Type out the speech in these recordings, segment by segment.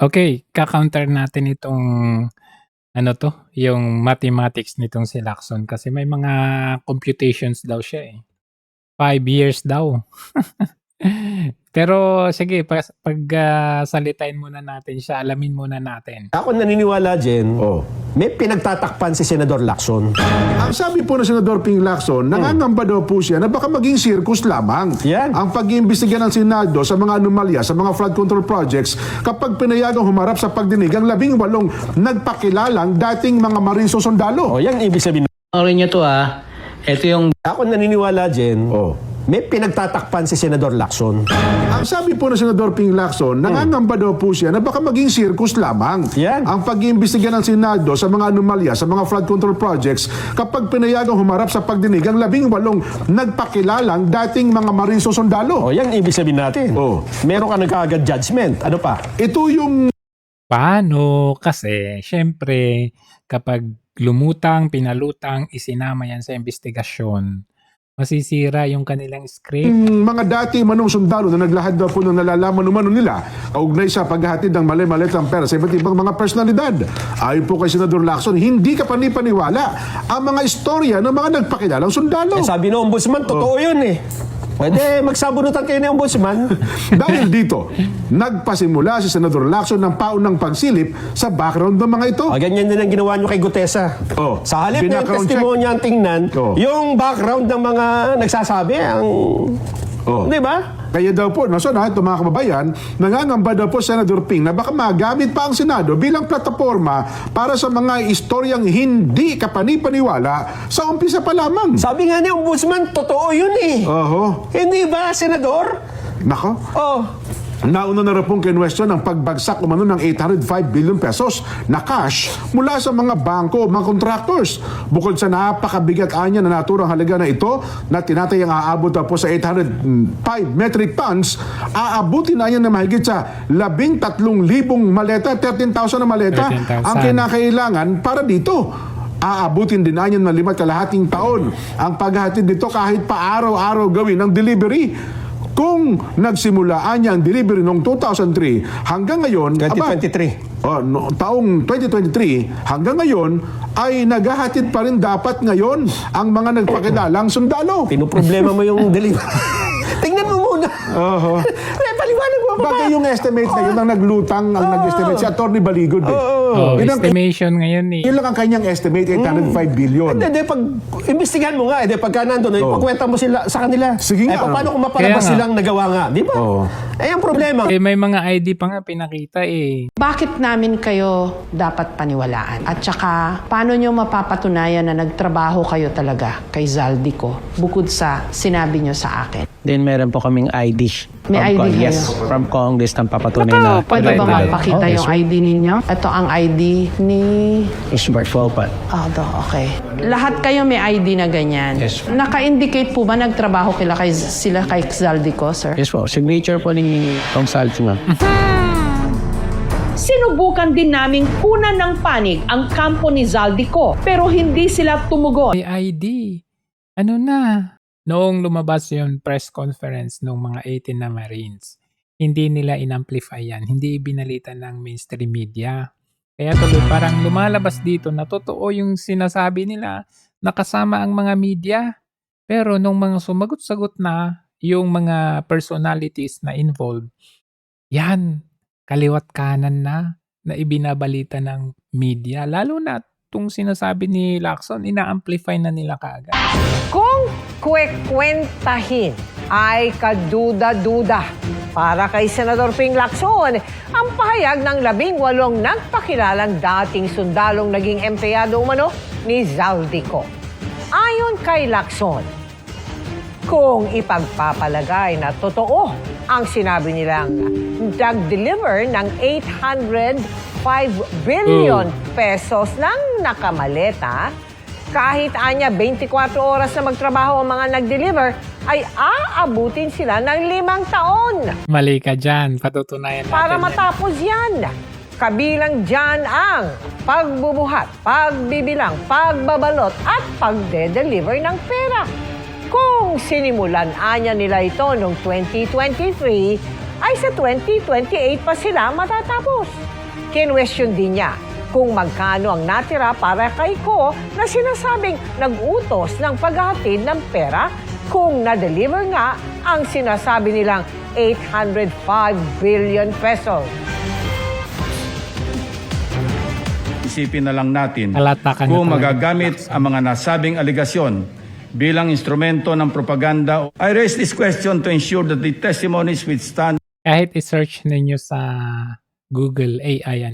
Okay, ka-counter natin itong ano 'to, yung mathematics nitong si Lacson kasi may mga computations daw siya, eh. 5 years daw. Pero sige salitain muna natin siya, alamin muna natin. Ako naniniwala, Jen, may pinagtatakpan si Senador Lacson. Ang sabi po ng Senador Ping Lacson, nangangamba daw po siya na baka maging circus lamang Yan. ang pag-iimbestiga ng Senado sa mga anomalya sa mga flood control projects kapag pinayagang humarap sa pagdinig ang 18 nagpakilalang dating mga marine sundalo. O, yan ibig sabihin. Orin nyo to Ito yung Ako naniniwala, Jen, may pinagtatakpan si Senador Lacson. Ang sabi po ng Senador Ping Lacson, nangangamba daw po siya na baka maging circus lamang Yan. ang pag-iimbestiga ng Senado sa mga anomalya sa mga flood control projects kapag pinayagang humarap sa pagdinig ang 18 nagpakilalang dating mga marine sundalo. O, yan ibig sabihin natin. Meron ka nagkaagad judgment. Ano pa? Ito yung Paano? Kasi siyempre kapag lumutang, pinalutang, isinama yan sa investigasyon, masisira yung kanilang script. mga dati manong sundalo na naglahad daw po ng nalalaman umano nila kaugnay sa paghahatid ng mali-malitang pera sa iba't ibang mga personalidad. Ayon po kay Senador Lacson, hindi ka panipaniwala ang mga istorya ng mga nagpakilalang sundalo. Sabi ng ombudsman, totoo yun eh. Pwede magsabunutan kayo ng ombudsman. Dahil dito, nagpasimula si Senador Lacson ng paunang pagsilip sa background ng mga ito. Ganyan din ang ginawa nyo kay Gutesa. Sa halip na yung Binackground check. testimonya ang tingnan, yung background ng mga nagsasabi, ang... Di ba? Kaya daw po, ito mga kababayan, nangangamba daw po Senador Ping na baka magamit pa ang Senado bilang plataforma para sa mga istoryang hindi kapanipaniwala sa umpisa pa lamang. Sabi nga ni ombudsman, totoo yun eh. Hindi ba, Senador? Nako. Nauna na rin pong kinwestiyon ang pagbagsak umano ng 805 billion pesos na cash mula sa mga bangko o mga contractors. Bukod sa napakabigat anya na naturang halaga na ito na tinatayang aabot na po sa 805 metric tons, aabutin na yan na mahigit sa 13,000 maleta, 13,000 na maleta 13,000 ang kinakailangan para dito. Aabutin din na yan na 5 taon ang paghahatid nito kahit pa araw-araw gawin ang delivery. Kung nagsimulaan niya ang delivery noong 2003 hanggang ngayon, 2023. Taong 2023 hanggang ngayon ay naghahatid pa rin dapat ngayon ang mga nagpakilalang sundalo. Pinoproblema mo yung delivery. Tingnan mo muna. Paliwanag mo pa. Bagay yung estimate na yun ang naglutang, ang nag-estimate si Atty. Baligod. Estimation ngayon eh. Yun lang ang kanyang estimate, 805 billion. Hindi, pag imbestigahan mo nga, pagka nandun, ipagkwenta mo sila sa kanila. Sige nga. Paano kung mapalabas silang nagawa nga? Di ba? Ang problema. May mga ID pa nga pinakita eh. Bakit namin kayo dapat paniwalaan? At saka, paano nyo mapapatunayan na nagtrabaho kayo talaga kay Zaldico bukod sa sinabi nyo sa akin? Then meron po kaming ID. May ID kayo? Yes, from Congress na papatunay na. Pwede ba mapakita yung ID ninyo? Ito ang ID ni... Isbert Folpat. Okay. Lahat kayo may ID na ganyan. Yes. Naka-indicate po ba nagtrabaho sila kay Zaldico, sir? Yes po, signature po ni Tom Salto nga. Sinubukan din naming kunan ng panig ang kampo ni Zaldico pero hindi sila tumugon. May ID. Ano na? Noong lumabas yung press conference ng mga 18 na Marines, hindi nila inamplify yan. Hindi ibinalita ng mainstream media. Kaya tuloy parang lumalabas dito na totoo yung sinasabi nila na kasama ang mga media. Pero nung mga sumagot-sagot na yung mga personalities na involved, yan, kaliwat kanan na ibinabalita ng media. Lalo na itong sinasabi ni Lacson, ina-amplify na nila kaagad. Kung kwekwentahin ay kaduda-duda para kay Senador Ping Lacson, ang pahayag ng 18 nagpakilalang dating sundalong naging empleyado umano ni Zaldico. Ayon kay Lacson, kung ipagpapalagay na totoo ang sinabi nilang nag-deliver ng 805 billion pesos ng nakamaleta, kahit anya 24 oras na magtrabaho ang mga nag-deliver, ay aabutin sila ng 5 taon. Mali ka dyan. Patutunayan natin. Para matapos yan. Kabilang dyan ang pagbubuhat, pagbibilang, pagbabalot at pagde-deliver ng pera. Kung sinimulan anya nila ito noong 2023, ay sa 2028 pa sila matatapos. Kinwestiyon din niya kung magkano ang natira para kay Ko na sinasabing nag-utos ng paghahatid ng pera kung na-deliver nga ang sinasabi nilang 805 billion pesos. Isipin na lang natin Halata ka na kung talaga. magagamit ang mga nasabing aligasyon bilang instrumento ng propaganda. I raise this question to ensure that the testimonies withstand. Kahit i-search ninyo sa Google AI,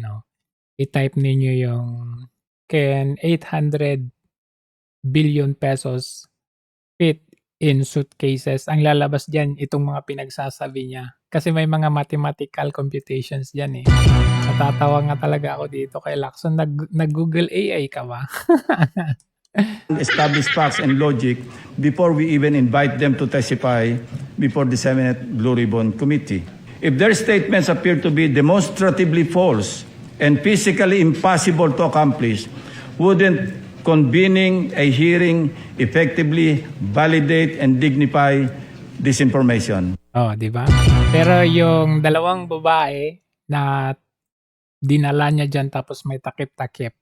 i-type ninyo yung can 800 billion pesos fit in suitcases. Ang lalabas dyan, itong mga pinagsasabi niya. Kasi may mga mathematical computations dyan eh. Natatawa nga talaga ako dito kay Lacson. Nag-Google AI ka ba? Establish facts and logic before we even invite them to testify before the Senate Blue Ribbon Committee. If their statements appear to be demonstratively false and physically impossible to accomplish, wouldn't convening a hearing effectively validate and dignify this information? Oh, di ba? Pero yung dalawang babae na dinala niya dyan tapos may takip-takip,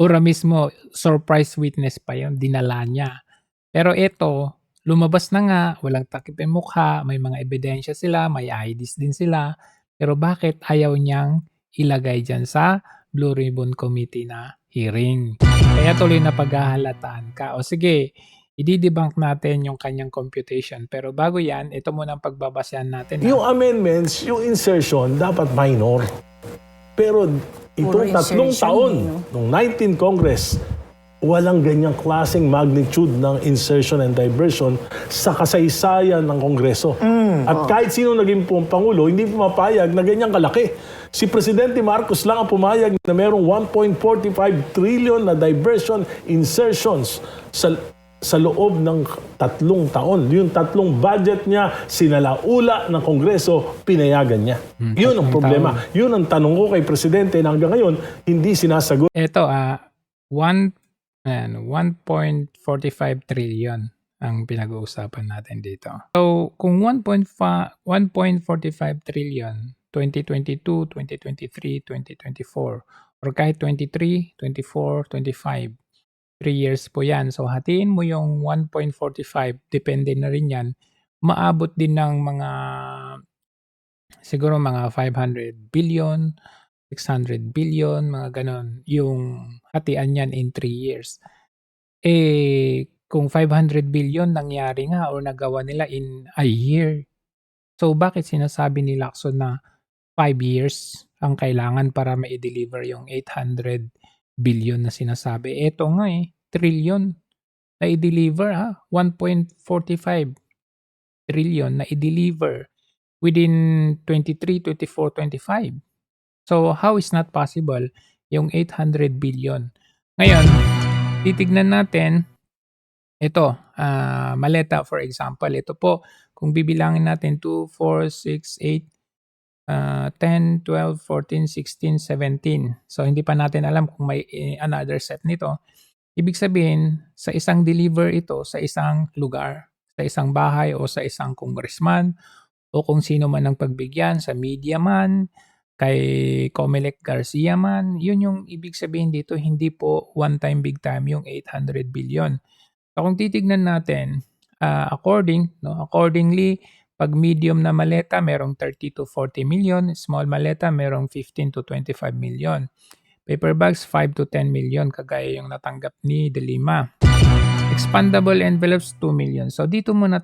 ura mismo, surprise witness pa yun, dinala niya. Pero ito, lumabas na nga, walang takip yung mukha, may mga ebidensya sila, may IDs din sila. Pero bakit ayaw niyang ilagay dyan sa Blue Ribbon Committee na hearing? Kaya tuloy na paghahalataan ka. O sige, i-debunk natin yung kanyang computation. Pero bago yan, ito muna ang pagbabasehan natin. Yung amendments, yung insertion, dapat minor. Pero itong 3 taon, nung 19 Congress, walang ganyang klaseng magnitude ng insertion and diversion sa kasaysayan ng Kongreso. At kahit sino naging Pangulo, hindi pumapayag na ganyang kalaki. Si Presidente Marcos lang ang pumayag na merong 1.45 trillion na diversion insertions sa loob ng 3 taon. Yung 3 budget niya, sinalaula ng Kongreso, pinayagan niya. Yun ang problema. Yun ang tanong ko kay Presidente na hanggang ngayon, hindi sinasagot. Ito, 1.45 trillion ang pinag-uusapan natin dito. So, kung 1.45 trillion, 2022, 2023, 2024, or kahit 23, 24, 25, 3 years po yan. So, hatiin mo yung 1.45, depende na rin yan, maabot din ng mga, siguro mga 500 billion, 600 billion, mga ganon, yung hatian yan in 3 years. Kung 500 billion nangyari nga o nagawa nila in a year, so bakit sinasabi ni Lacson na 5 years ang kailangan para ma-deliver yung 800 billion na sinasabi? Ito nga trillion na i-deliver 1.45 trillion na i-deliver within 23, 24, 25. So, how is not possible yung 800 billion? Ngayon, titignan natin, ito, maleta for example, ito po, kung bibilangin natin 2, 4, 6, 8, 10, 12, 14, 16, 17. So, hindi pa natin alam kung may another set nito. Ibig sabihin, sa isang deliver ito, sa isang lugar, sa isang bahay o sa isang congressman o kung sino man ang pagbigyan, sa media man, kay Comelec Garcia man, yun yung ibig sabihin dito, hindi po one time big time yung 800 billion. So kung titignan natin, accordingly, pag medium na maleta, merong 30 to 40 million, small maleta, merong 15 to 25 million. Paper bags, 5 to 10 million, kagaya yung natanggap ni De Lima. Expandable envelopes, 2 million. So dito na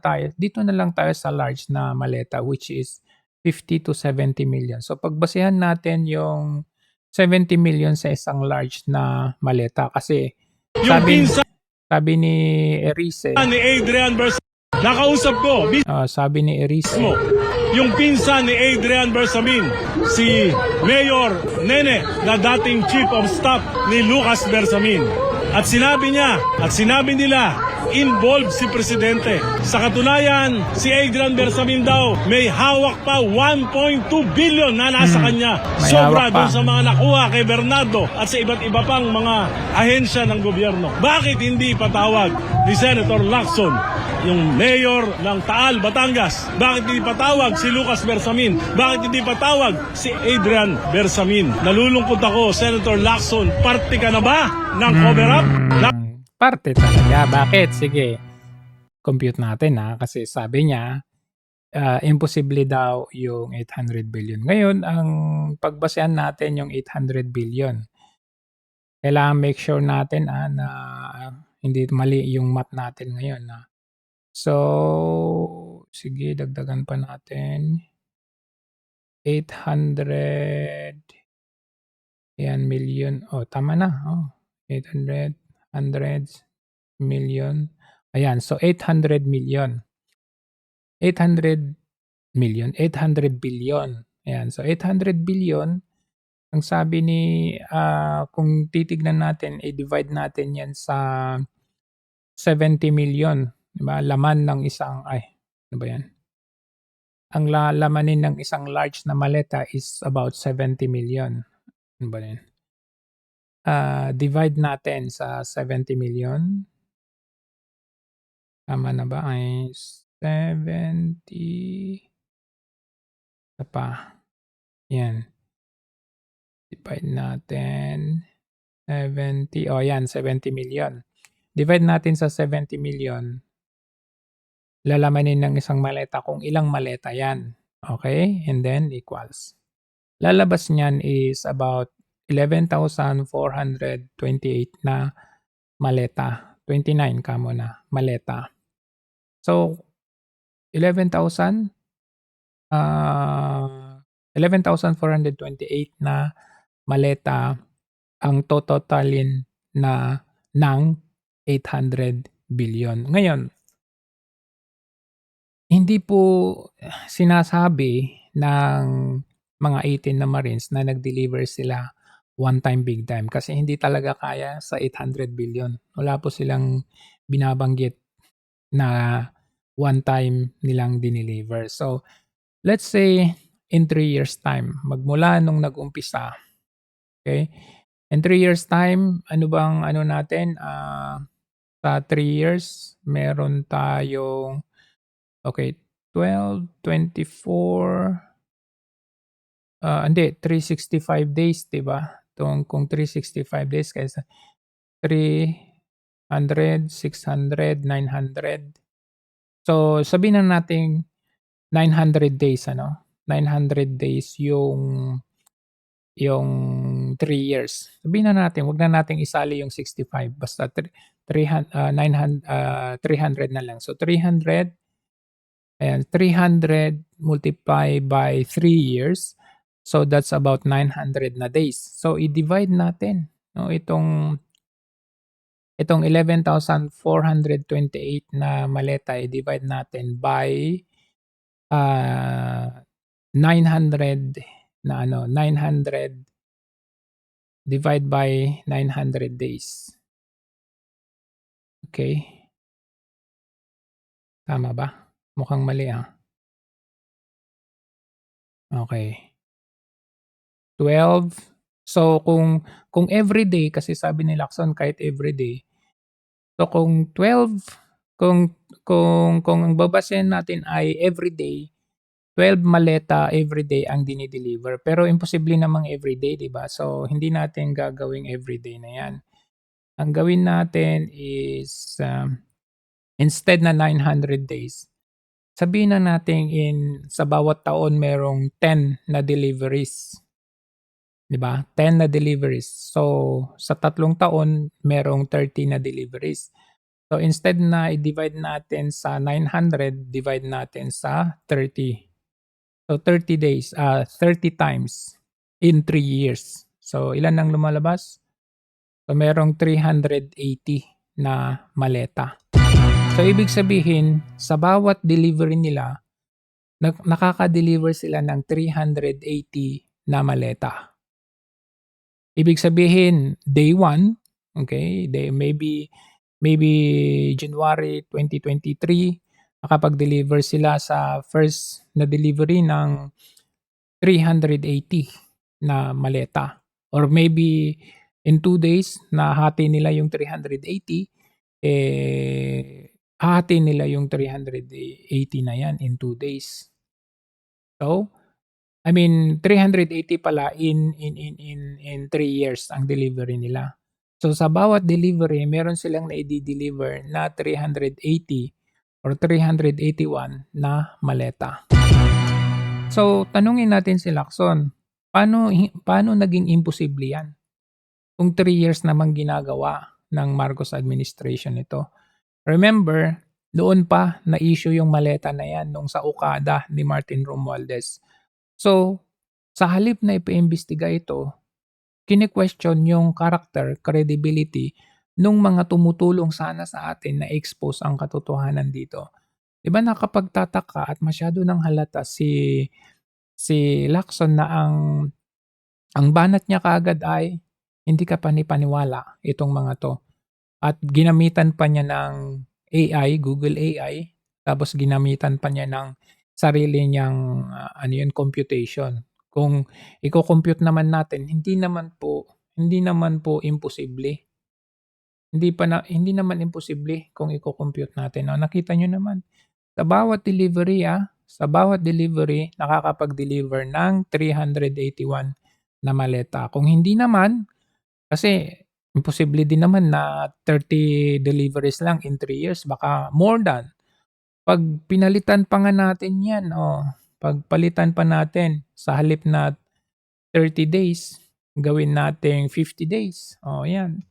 lang tayo sa large na maleta, which is 50 to 70 million. So pagbasehan natin yung 70 million sa isang large na maleta kasi sabi ni Erice, ni Adrian nakausap ko, sabi ni Erice, yung pinsan ni Adrian Bersamin, si Mayor Nene, na dating Chief of Staff ni Lucas Bersamin. At sinabi nila involved si Presidente. Sa katunayan, si Adrian Bersamin daw may hawak pa 1.2 billion na nasa kanya. May Sobra hawak pa. doon sa mga nakuha kay Bernardo at sa iba't iba pang mga ahensya ng gobyerno. Bakit hindi ipatawag ni Senator Lacson yung mayor ng Taal, Batangas? Bakit hindi patawag si Lucas Bersamin? Bakit hindi patawag si Adrian Bersamin? Nalulungkot ako, Senator Lacson, parte ka na ba ng cover-up? Parte talaga. Bakit? Sige. Compute natin kasi sabi niya, imposible daw yung 800 billion. Ngayon, ang pagbasehan natin yung 800 billion. Kailangan make sure natin na hindi mali yung math natin ngayon. So, sige, dagdagan pa natin. 800 Ayan, million. Tama na. 800, hundreds, million. Ayan, so 800 million. 800 million, 800 billion. Ayan, so 800 billion. Ang sabi ni, kung titignan natin, i-divide natin yan sa 70 million. Diba? Laman ng isang, ano ba yan? Ang lamanin ng isang large na maleta is about 70 million. Ano ba yan? Divide natin sa 70 million. Tama na ba? Ay 70. Isa pa. Yan. Divide natin. 70. Yan. 70 million. Divide natin sa 70 million. Lalamanin ng isang maleta kung ilang maleta yan. Okay? And then equals. Lalabas niyan is about 11,428 na maleta. 29 ka muna, maleta. So, 11,428 na maleta ang totalin na ng 800 billion. Ngayon, hindi po sinasabi ng mga 18 na Marines na nag-deliver sila one time, big time. Kasi hindi talaga kaya sa 800 billion. Wala po silang binabanggit na one time nilang dineliver. So, let's say in 3 years time, magmula nung nag-umpisa, okay? In 3 years time, ano bang ano natin? Sa 3 years, meron tayong, 12, 24, 365 days, diba? Kung 365 days kaysa 300, 600, 900. So, sabihin na natin 900 days, 900 days yung 3 years. Sabihin na natin, wag na nating isali yung 65. Basta 300 na lang. So, 300 multiply by 3 years. So, that's about 900 na days. So, i-divide natin itong 11,428 na maleta, i-divide natin by 900 na 900 divide by 900 days. Okay? Tama ba? Mukhang mali Okay. 12. So, kung everyday, kasi sabi ni Lacson kahit everyday. So, kung 12, kung ang babasehan natin ay everyday, 12 maleta everyday ang dinideliver. Pero imposible namang everyday, di ba? So, hindi natin gagawing everyday na yan. Ang gawin natin is, instead na 900 days, sabihin na natin sa bawat taon merong 10 na deliveries. Diba? 10 na deliveries. So, sa 3 taon, merong 30 na deliveries. So, instead na i-divide natin sa 900, divide natin sa 30. So, 30 days, 30 times in 3 years. So, ilan ang lumalabas? So, merong 380 na maleta. So, ibig sabihin, sa bawat delivery nila, nakaka-deliver sila ng 380 na maleta. Ibig sabihin, day 1, okay, maybe maybe January 2023, nakapag-deliver sila sa first na delivery ng 380 na maleta. Or maybe in 2 days, nahati nila yung 380, hahati nila yung 380 na yan in 2 days. So, I mean, 380 pala in 3 years ang delivery nila. So, sa bawat delivery, meron silang na-i-deliver na 380 or 381 na maleta. So, tanungin natin si Lacson, paano naging imposible yan? Kung 3 years namang ginagawa ng Marcos administration ito. Remember, noon pa na-issue yung maleta na yan nung sa ukada ni Martin Romualdez. So, sa halip na ipa-imbestiga ito, kine-question yung character, credibility nung mga tumutulong sana sa atin na expose ang katotohanan dito. Diba nakapagtataka at masyado nang halata si Lacson na ang banat niya kaagad ay hindi ka panipaniwala itong mga to. At ginamitan pa niya ng AI, Google AI, tapos ginamitan pa niya ng sarili niyang computation. Kung i-compute naman natin, hindi naman po imposible. Hindi naman imposible kung i-compute natin. No, nakita niyo naman. Sa bawat delivery, nakakapag-deliver ng 381 na maleta. Kung hindi naman, kasi imposible din naman na 30 deliveries lang in 3 years, baka more than. Pag pinalitan pa nga natin yan, pagpalitan pa natin sa halip na 30 days, gawin natin 50 days. Yan.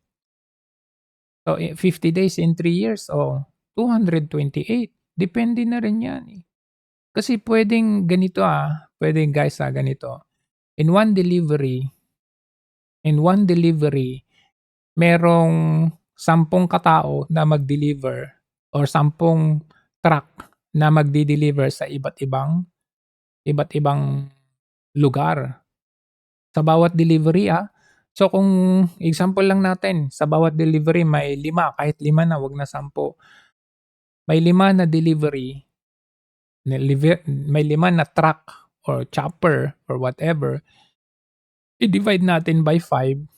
So, 50 days in 3 years, 228. Depende na rin yan. Kasi pwedeng ganito pwedeng guys ganito. In one delivery, merong 10 katao na mag-deliver or 10 truck na magdi-deliver sa iba't ibang lugar. Sa bawat delivery so kung example lang natin, sa bawat delivery may 5, kahit 5 na, wag na 10. May 5 na delivery, may 5 na truck or chopper or whatever, i-divide natin by 5.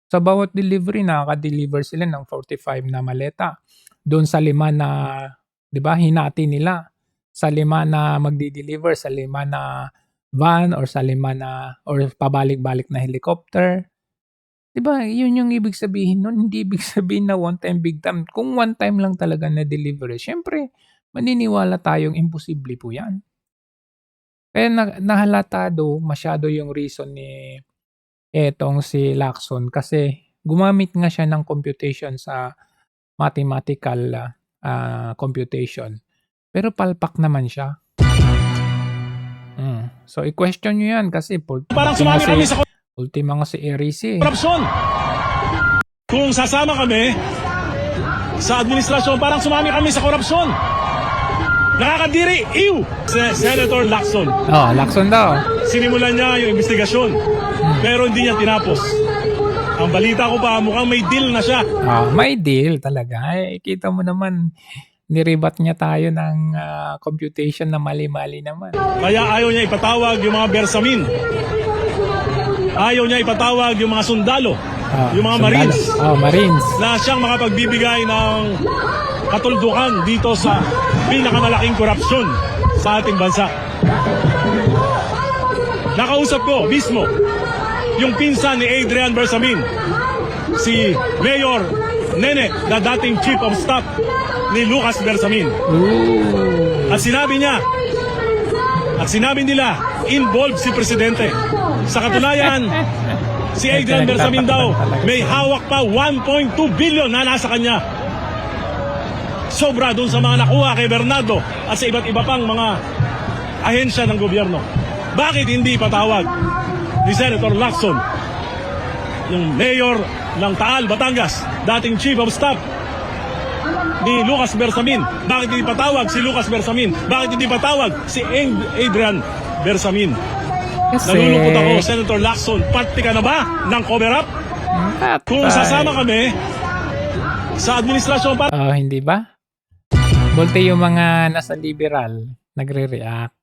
Sa bawat delivery, nakaka-deliver sila ng 45 na maleta. Doon sa 5 na, di ba, hinati nila. Sa 5 na magdi-deliver, sa 5 na van or sa 5 na, or pabalik-balik na helicopter. Diba, yun yung ibig sabihin nun. Hindi ibig sabihin na one time, big time. Kung one time lang talaga na delivery, syempre, maniniwala tayong imposible po yan. Kaya nahalatado masyado yung reason ni etong si Lacson kasi gumamit nga siya ng computation sa mathematical computation. Pero palpak naman siya. So, i-question nyo yan kasi Parang sumami kami sa ultima nga si Erice. korupsyon. Kung sasama kami sa administrasyon, parang sumami kami sa korupsyon. Nakakadiri, Senator Lacson. Lacson daw. Sinimulan niya yung investigasyon, pero hindi niya tinapos. Ang balita ko pa, mukhang may deal na siya. May deal talaga. Kita mo naman, niribat niya tayo ng computation na mali-mali naman. Kaya ayaw niya ipatawag yung mga bersamin. Ayaw niya ipatawag yung mga sundalo, yung mga Marines. Marines. Na siyang makapagbibigay ng katuldukan dito sa pinakamalaking korupsyon sa ating bansa. Nakausap ko mismo yung pinsan ni Adrian Bersamin, si Mayor Nene, na dating Chief of Staff ni Lucas Bersamin. At sinabi nila, involved si Presidente. Sa katunayan, si Adrian Bersamin daw may hawak pa 1.2 billion na nasa kanya. Sobra dun sa mga nakuha kay Bernardo at sa iba't iba pang mga ahensya ng gobyerno. Bakit hindi patawag ni Senator Lacson, yung mayor ng Taal, Batangas, dating Chief of Staff ni Lucas Bersamin? Bakit hindi patawag si Lucas Bersamin? Bakit hindi patawag si Adrian Bersamin? Nalulungkot ako, Senator Lacson, parte ka na ba ng cover-up? Kung sasama kami sa administrasyon para Oh, hindi ba? Buti yung mga nasa liberal, nagre-react.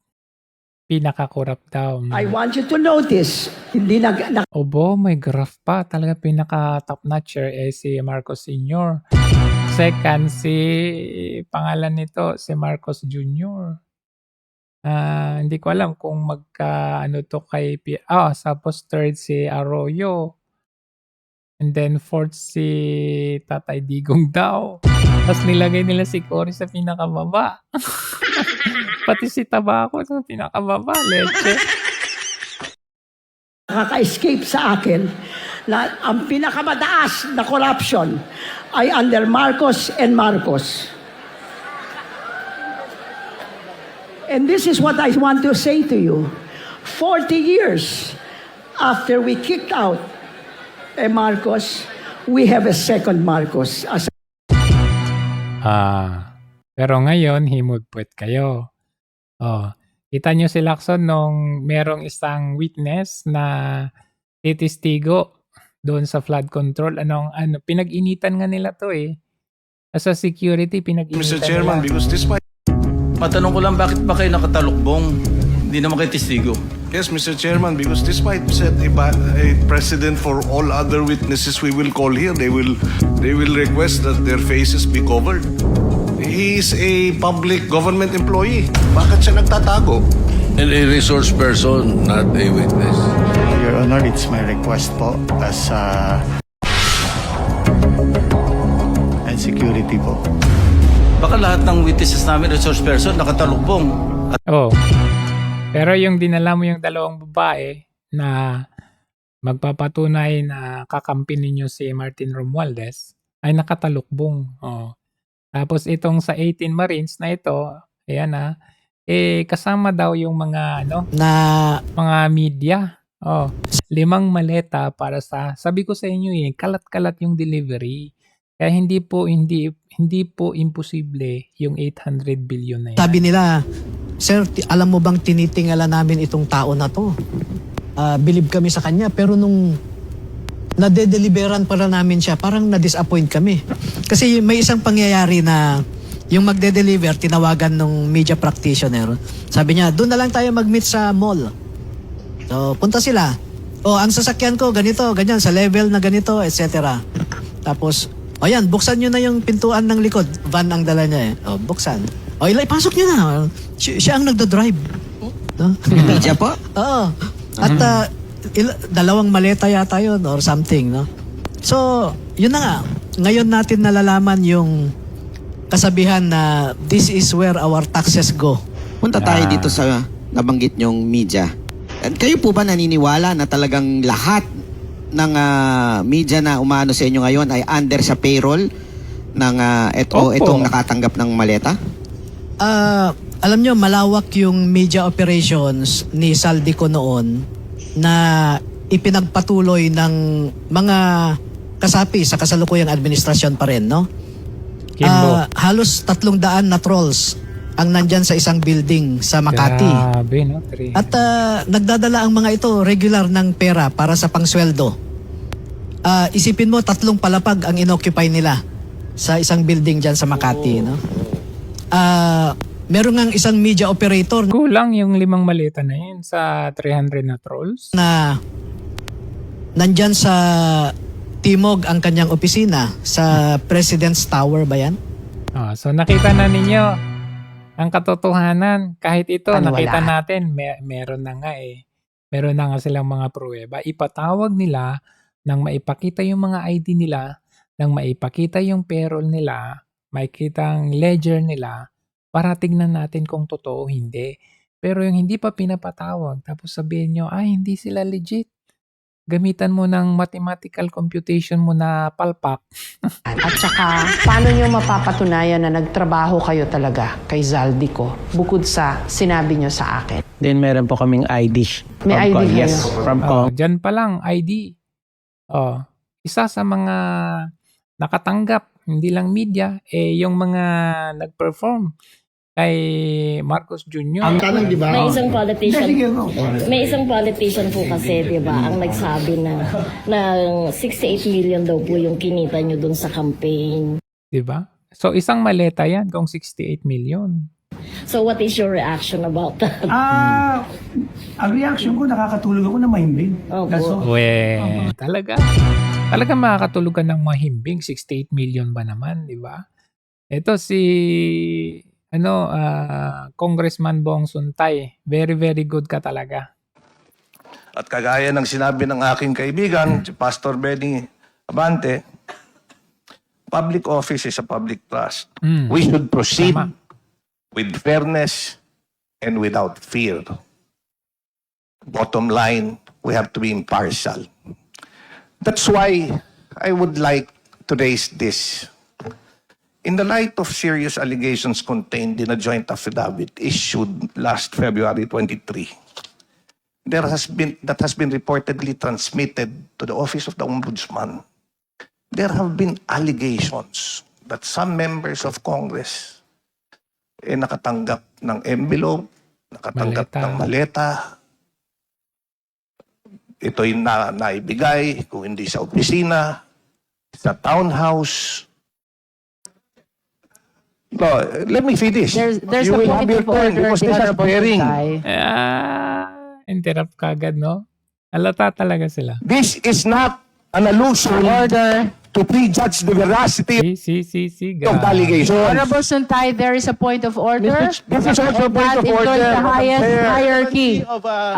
Pinaka-corrupt daw. I want you to notice, hindi Obo, may graph pa. Talaga pinaka-top notcher si Marcos Sr. Second, pangalan nito, si Marcos Jr. Hindi ko alam kung ano to kay tapos third si Arroyo. And then fourth si Tatay Digong daw. Tapos nilagay nila si Cory sa pinakababa. Pati si Tabaco sa pinakababa. Leche. nakaka-escape sa akin na ang pinakamataas na corruption ay under Marcos and Marcos. And this is what I want to say to you. 40 years after we kicked out Marcos, we have a second Marcos. Pero ngayon, himudpwet kayo. Kita nyo si Lacson nung merong isang witness na titistigo doon sa flood control. Pinag-initan nga nila to eh. As a security, pinag-initan Mr. Chairman, nila. because this might... Matanong ko lang, bakit ba kayo nakatalukbong? Hindi naman kayo testigo. Yes, Mr. Chairman, because this might set a precedent for all other witnesses we will call here. They will request that their faces be covered. He is a public government employee. Bakit siya nagtatago? And a resource person, not a witness. Your Honor, it's my request po as and security po. Baka lahat ng witnesses namin, resource person, nakatalukbong. Pero yung dinala mo yung dalawang babae na magpapatunay na kakampi ninyo si Martin Romualdez ay nakatalukbong. Tapos itong sa 18 Marines na ito, ayan kasama daw yung mga mga media. 5 maleta para sabi ko sa inyo kalat-kalat yung delivery. Kaya hindi po imposible yung 800 billion na yan. Sabi nila, Sir, alam mo bang tinitingala namin itong tao na to? Believe kami sa kanya, pero nung nade-deliveran para namin siya, parang na-disappoint kami. Kasi may isang pangyayari na yung magde-deliver, tinawagan ng media practitioner. Sabi niya, doon na lang tayo mag-meet sa mall. So, punta sila. Ang sasakyan ko, ganito, ganyan, sa level na ganito, etc. Tapos, yan, buksan nyo na yung pintuan ng likod. Van ang dala niya buksan. Ipasok nyo na. Siya ang nagdo-drive. Media po? Oo. At 2 maleta yata yun or something, no? So, yun na nga. Ngayon natin nalalaman yung kasabihan na this is where our taxes go. Punta tayo dito sa nabanggit nyong media. And kayo po ba naniniwala na talagang lahat ng media na umano sa inyo ngayon ay under sa payroll ng itong nakatanggap ng maleta? Alam nyo, malawak yung media operations ni Saldico noon na ipinagpatuloy ng mga kasapi sa kasalukuyang administrasyon pa rin, no? Halos 300 na trolls ang nandyan sa isang building sa Makati. Grabe, no? At nagdadala ang mga ito regular ng pera para sa pangsweldo. Isipin mo, 3 palapag ang inoccupy nila sa isang building dyan sa Makati, no? Meron ngang isang media operator Kulang yung 5 maleta na yun sa 300 na trolls. na nandyan sa Timog ang kanyang opisina sa President's Tower ba yan? So nakita na ninyo ang katotohanan. Kahit ito, nakita Paniwalaan. natin, meron na nga Meron na nga silang mga pruweba. Ipatawag nila nang maipakita yung mga ID nila, nang maipakita yung payroll nila, makikita ang ledger nila, para tignan natin kung totoo o hindi. Pero yung hindi pa pinapatawag, tapos sabihin nyo, hindi sila legit. Gamitan mo ng mathematical computation mo na palpak. At saka, paano nyo mapapatunayan na nagtrabaho kayo talaga kay Zaldico bukod sa sinabi nyo sa akin? Then meron po kaming ID. May ID kayo? Yes, from Dyan pa lang, ID. Isa sa mga nakatanggap, hindi lang media, yung mga nag-perform. kay Marcos Jr. May isang politician. May isang politician po kasi, 'di ba, ang nagsabi na 68 million daw po yung kinita nyo dun sa campaign. 'Di ba? So isang maleta 'yan kung 68 million. So what is your reaction about that? Ang reaction ko, nakakatulog ako na mahimbing. Opo. Talaga makakatulog ka ng mahimbing, 68 million ba naman, 'di ba? Ito si Congressman Bong Suntay, very very good ka talaga. At kagaya ng sinabi ng aking kaibigan, si Pastor Benny Abante, public office is a public trust. We should proceed Tama. with fairness and without fear. Bottom line, we have to be impartial. That's why I would like to raise this. In the light of serious allegations contained in a joint affidavit issued last February 23, that has been reportedly transmitted to the Office of the Ombudsman, there have been allegations that some members of Congress nakatanggap ng envelope, nakatanggap ng maleta. Ito'y naibigay, kung hindi sa opisina, sa townhouse. No, let me finish. There's You a will have point your of turn order, because the this is Honorable bearing. Suntay. Interrupt kagad, no? Halata talaga sila. This is not an allusion to prejudge the veracity Si. of the allegation. Honorable Suntay, there is a point of order. This is also a point of That order. includes the highest Fair. hierarchy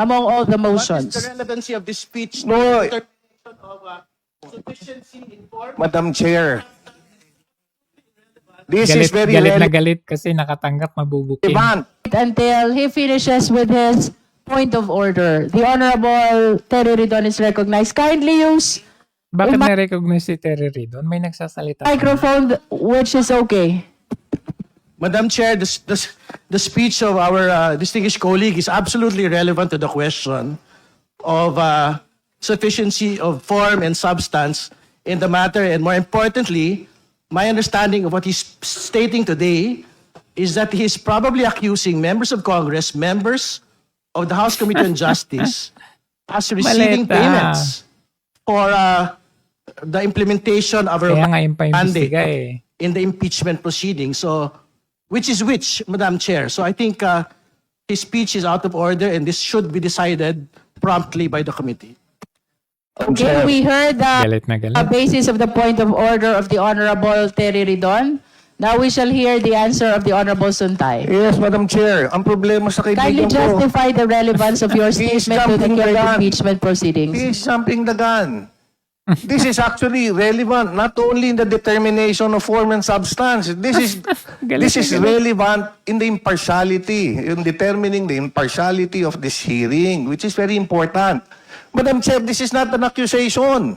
among all the motions. relevancy of this speech? No, Madam Chair, this is very Galit na relevant. galit kasi nakatanggap mabubuking. Until he finishes with his point of order. The Honorable Terry Ridon is recognized. Kindly use Bakit na-recognize si Terry Ridon? May nagsasalita. microphone which is okay. Madam Chair, the speech of our distinguished colleague is absolutely relevant to the question of sufficiency of form and substance in the matter. And more importantly, my understanding of what he's stating today is that he's probably accusing members of Congress, members of the House Committee on Justice, as receiving Maleta. payments for the implementation of our Kaya nga yung mandate pa-imbestiga eh. in the impeachment proceeding. So, which is which, Madam Chair? So I think his speech is out of order and this should be decided promptly by the committee. Okay, we heard Galit na the galit. basis of the point of order of the Honorable Terry Ridon. Now we shall hear the answer of the Honorable Suntay. Yes, Madam Chair. Ang problema sa Kindly kaibigan ko, justify the relevance of your He is statement to the jumping the current gun. impeachment proceedings. he is jumping the gun. This is actually relevant not only in the determination of form and substance. This is relevant in the impartiality, in determining the impartiality of this hearing, which is very important. Madam Chair, this is not an accusation.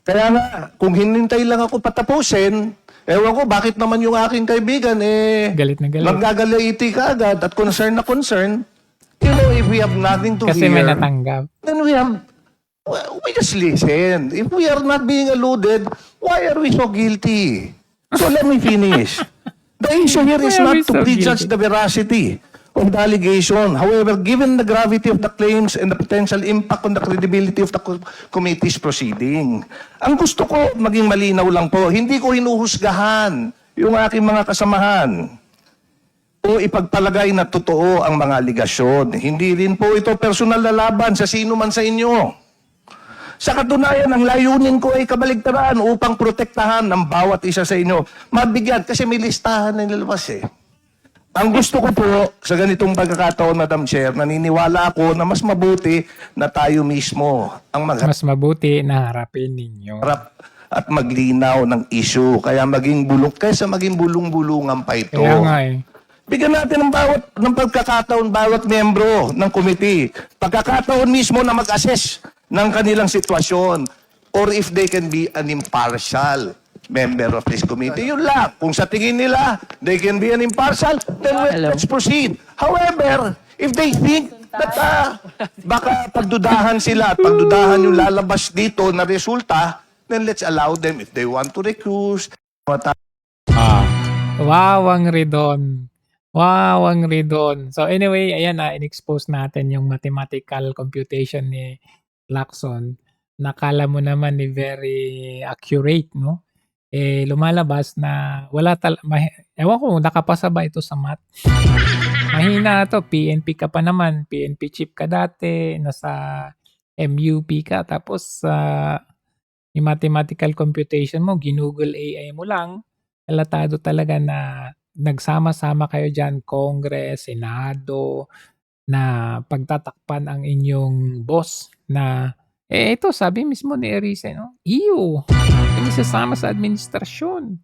Kaya nga, kung hinintay lang ako patapusin, ewan ko, bakit naman yung aking kaibigan, Galit na galit. maggagalaiti ka agad at concern na concern. You know, if we have nothing to Kasi hear, may natanggap. then we just listen. If we are not being alluded, why are we so guilty? So let me finish. The issue here is Why are not we to so prejudge guilty? the veracity of the allegation. However, given the gravity of the claims and the potential impact on the credibility of the committee's proceeding, ang gusto ko maging malinaw lang po, hindi ko hinuhusgahan yung aking mga kasamahan o ipagpalagay na totoo ang mga aligasyon. Hindi rin po ito personal na laban sa sino man sa inyo. Sa katunayan, ang layunin ko ay kabaligtaran upang protektahan ng bawat isa sa inyo. Mabigyan, kasi may listahan na nilalabas eh. Ang gusto ko po sa ganitong pagkakataon, Madam Chair, naniniwala ako na mas mabuti na tayo mismo ang magharap Mas mabuti na harapin ninyo. at maglinaw ng issue. Kaya kaysa maging bulong-bulungan pa ito. Kaya nga eh. Bigyan natin ng pagkakataon bawat membro ng committee. Pagkakataon mismo na mag-assess ng kanilang sitwasyon or if they can be an impartial member of this committee. Yun lang. Kung sa tingin nila, they can be an impartial, then let's proceed. However, if they think that baka pagdudahan sila at pagdudahan yung lalabas dito na resulta, then let's allow them if they want to recuse. Wawang Ridon. Wow, ang ridon. So anyway, ayan na in-expose natin yung mathematical computation ni Lacson. Nakala mo naman ni very accurate, no? Eh, lumalabas na wala ewan ko kung nakapasa ba ito sa math. Mahina 'to, PNP ka pa naman, PNP chief ka dati, nasa MUP ka tapos, yung mathematical computation mo ginugol AI mo lang, halatado talaga na nagsama-sama kayo diyan Congress, Senado, na pagtatakpan ang inyong boss na, ito sabi mismo ni Erice 'no, "Ew, hindi sasama sa administrasyon."